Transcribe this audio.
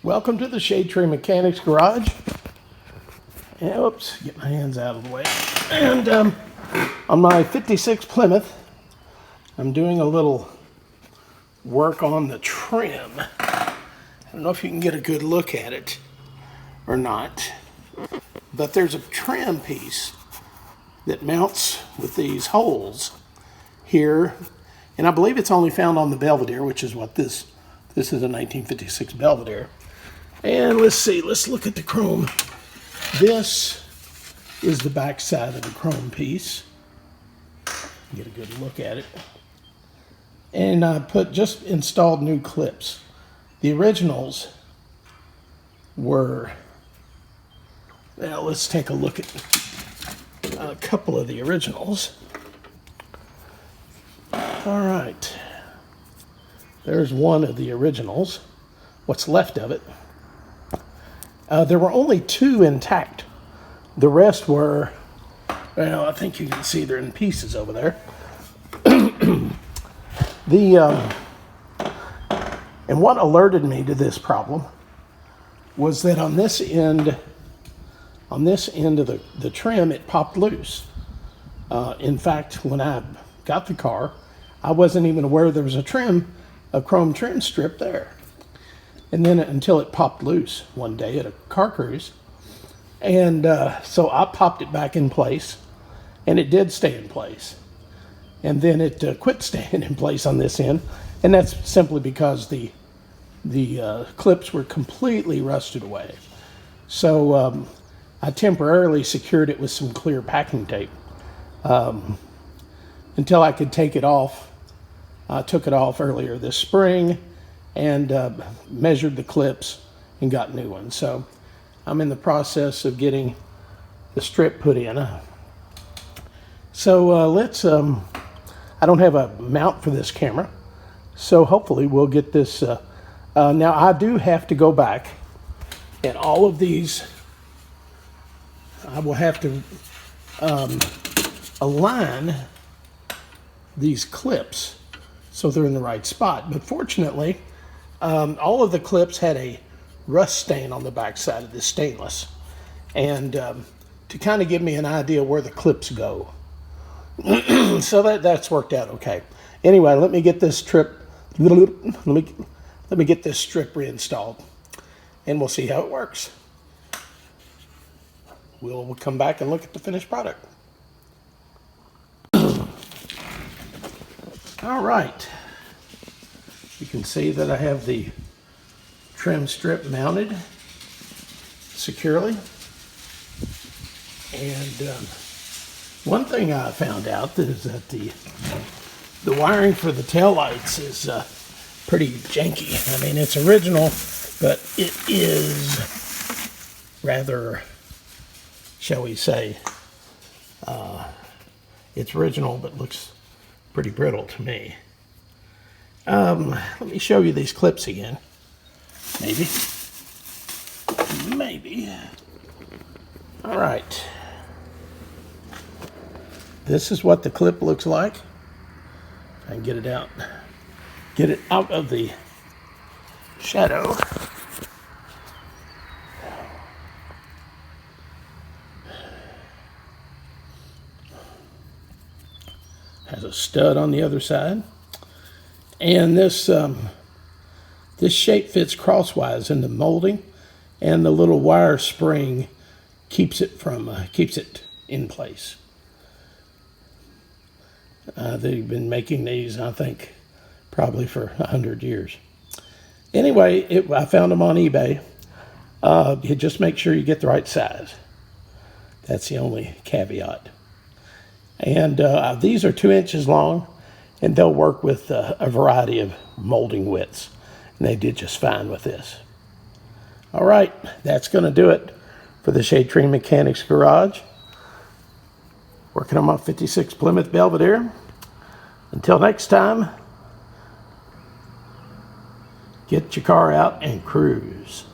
Welcome to the Shadetree Mechanics Garage. And, oops, get my hands out of the way. And on my 56 Plymouth, I'm doing a little work on the trim. I don't know if you can get a good look at it or not, but there's a trim piece that mounts with these holes here, and I believe it's only found on the Belvedere, which is what this is, a 1956 Belvedere. And let's see, let's look at the chrome. This is the back side of the chrome piece. Get a good look at it. And I just installed new clips. The originals were, now let's take a look at a couple of the originals. All right, there's one of the originals, what's left of it. There were only two intact. The rest were, well, I think you can see they're in pieces over there. And what alerted me to this problem was that on this end of the trim, it popped loose. In fact, when I got the car, I wasn't even aware there was a chrome trim strip there. And then until it popped loose one day at a car cruise. And so I popped it back in place, and it did stay in place. And then it quit staying in place on this end, and that's simply because the clips were completely rusted away. So I temporarily secured it with some clear packing tape until I could take it off. I took it off earlier this spring and measured the clips and got new ones. So I'm in the process of getting the strip put in. So let's, I don't have a mount for this camera, so hopefully we'll get this. Now I do have to go back, and all of these, I will have to align these clips so they're in the right spot. But fortunately, all of the clips had a rust stain on the back side of this stainless, and to kind of give me an idea where the clips go. So that's worked out okay. Anyway, let me get this strip. Let me get this strip reinstalled, and we'll see how it works. We'll come back and look at the finished product. All right. You can see that I have the trim strip mounted securely. And one thing I found out is that the wiring for the taillights is pretty janky. I mean, it's original, but it is rather, shall we say, it's original, but looks pretty brittle to me. Let me show you these clips again. Maybe. All right. This is what the clip looks like. I can get it out of the shadow. Has a stud on the other side. And this shape fits crosswise in the molding, and the little wire spring keeps it in place. They've been making these, I think, probably for 100 years. Anyway, I found them on eBay. You just make sure you get the right size. That's the only caveat. And these are 2 inches long, and they'll work with a variety of molding widths. And they did just fine with this. All right, that's going to do it for the Shadetree Mechanics Garage. Working on my 56 Plymouth Belvedere. Until next time, get your car out and cruise.